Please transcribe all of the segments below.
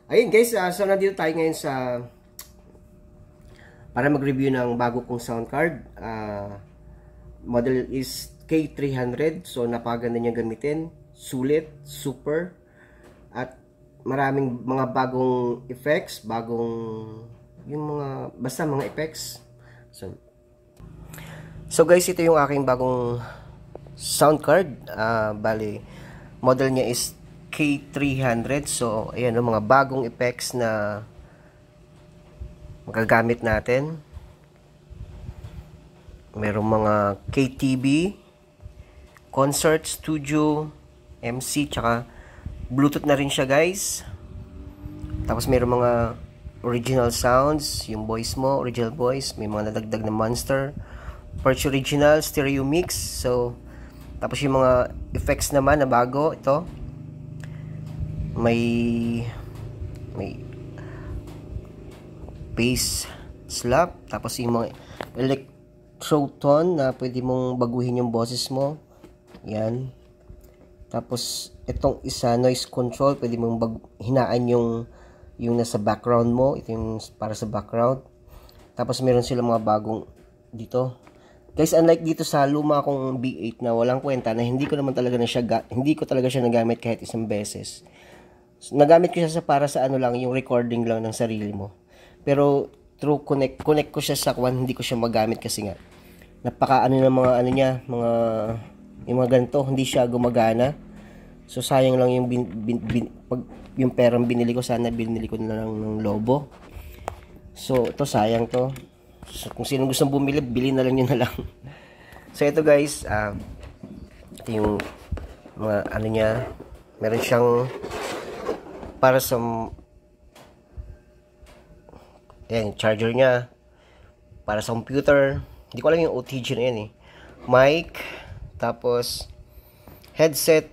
Ayun guys, so nandito tayo ngayon para mag-review ng bago kong sound card. Model is K300. So napakaganda niya gamitin. Sulit, super. At maraming mga bagong effects, basta mga effects. So guys, ito yung aking bagong sound card. Bali, model niya is K300. So ayan, mga bagong effects na magagamit natin. Merong mga KTB, concert, studio, MC, tsaka Bluetooth na rin siya guys. Tapos merong mga original sounds, yung voice mo, original voice. May mga nadagdag na monster, Perch original, stereo mix. So tapos yung mga effects naman na bago, ito may bass slap, tapos yung mga electrotone na pwede mong baguhin yung boses mo. Yan. Tapos itong isa, noise control, pwede mong hinaan yung nasa background mo. Ito yung para sa background. Tapos meron sila mga bagong dito. Guys, unlike dito sa luma kong B8 na walang kwenta, na hindi ko talaga siya nagamit kahit isang beses. So, nagamit ko siya para sa lang, yung recording lang ng sarili mo. Pero through connect ko siya sa hindi ko siya magamit kasi nga napaka ng mga yung mga ganito, hindi siya gumagana. So sayang lang yung yung perang binili ko, sana binili ko na lang ng Lobo. So ito sayang to. So, kung sino gustong bumili, bili na lang yun na lang. So ito guys, ito yung mga niya, meron siyang para sa charger niya para sa computer. Hindi ko alam yung OTG na yan eh. Mic, tapos headset,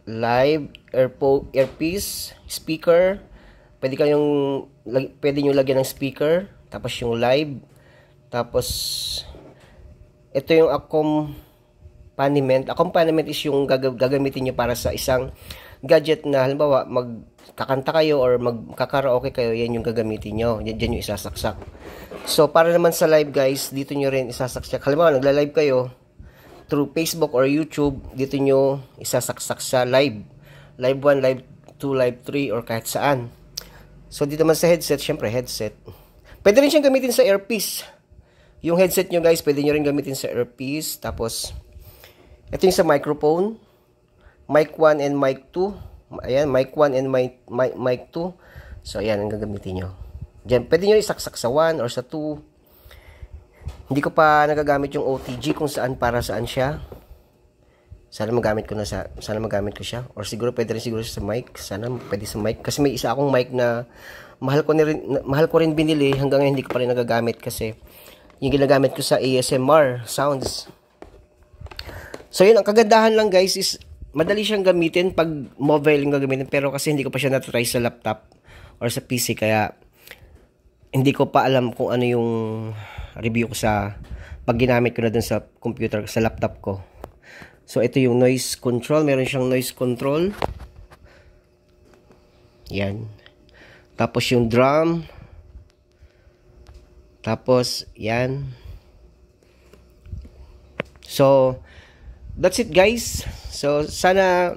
live, earpiece, speaker. Pwede nyo lagyan ng speaker, tapos yung live, tapos ito yung accompaniment. Accompaniment is yung gagamitin nyo para sa isang gadget na halimbawa magkakanta kayo or magkakaraoke kayo, yan yung gagamitin nyo. Diyan yung isasaksak. So para naman sa live guys, dito nyo rin isasaksak. Halimbawa nagla-live kayo through Facebook or YouTube, dito nyo isasaksak sa live. Live 1, live 2, live 3 or kahit saan. So dito naman sa headset, syempre headset. Pwede rin siyang gamitin sa earpiece. Yung headset nyo guys, pwede nyo rin gamitin sa earpiece. Tapos ito yung sa microphone. Mic 1 and mic 2. Ayan, mic 1 and mic 2. So ayan ang gagamitin nyo. Diyan, pwede nyo isaksak sa 1 or sa 2. Hindi ko pa nagagamit yung OTG kung para saan siya. Sana magamit ko siya. Or siguro pwede rin siguro sa mic. Sana pwede sa mic. Kasi may isa akong mic na mahal ko rin binili. Hanggang ngayon hindi ko pa rin nagagamit kasi yung ginagamit ko sa ASMR sounds. So yun, ang kagandahan lang guys is madali siyang gamitin pag mobile yung gagamitin. Pero kasi hindi ko pa siya natry sa laptop or sa PC. Kaya hindi ko pa alam kung ano yung review ko pag ginamit ko na dun sa computer, sa laptop ko. So ito yung noise control, meron siyang noise control. Yan. Tapos yung drum. Tapos yan. So that's it guys. So sana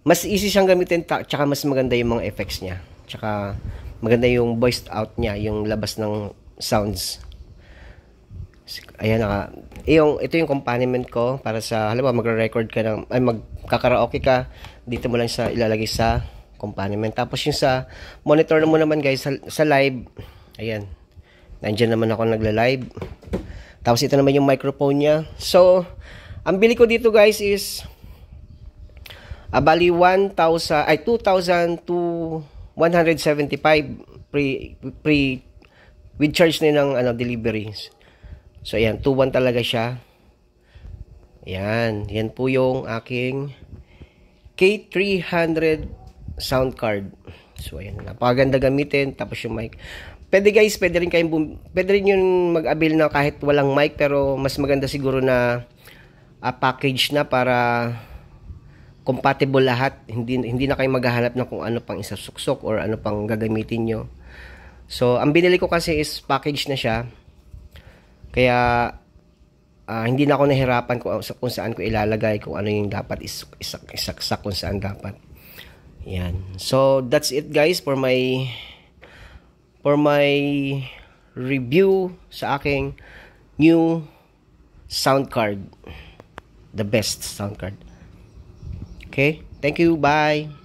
mas easy siyang gamitin, tsaka mas maganda yung mga effects niya. Tsaka maganda yung voiced out niya, yung labas ng sounds. Ayan ito yung accompaniment ko para sa halimbawa magre-record ka magkakaraoke ka, dito mo lang ilalagay sa accompaniment. Tapos yung sa monitor mo naman guys, sa live, ayan, nandiyan naman ako nagla-live. Tapos ito naman yung microphone niya. So ang bili ko dito guys is bali 2,175 pre with charge na ng delivery. So ayan, 2,1 talaga siya. Ayan, yan po yung aking K300 sound card. So ayan, napakaganda gamitin. Tapos yung mic. Pwede guys, pwede rin yung mag-avail na kahit walang mic, pero mas maganda siguro na package na para compatible lahat. Hindi na kayo maghahanap ng kung ano pang isasuksok or ano pang gagamitin nyo. So, ang binili ko kasi is package na siya. Kaya, hindi na ako nahirapan kung saan ko ilalagay, kung ano yung dapat isaksak kung saan dapat. Yan. So, that's it guys for my review sa aking new sound card. The best sound card. Okay? Thank you. Bye.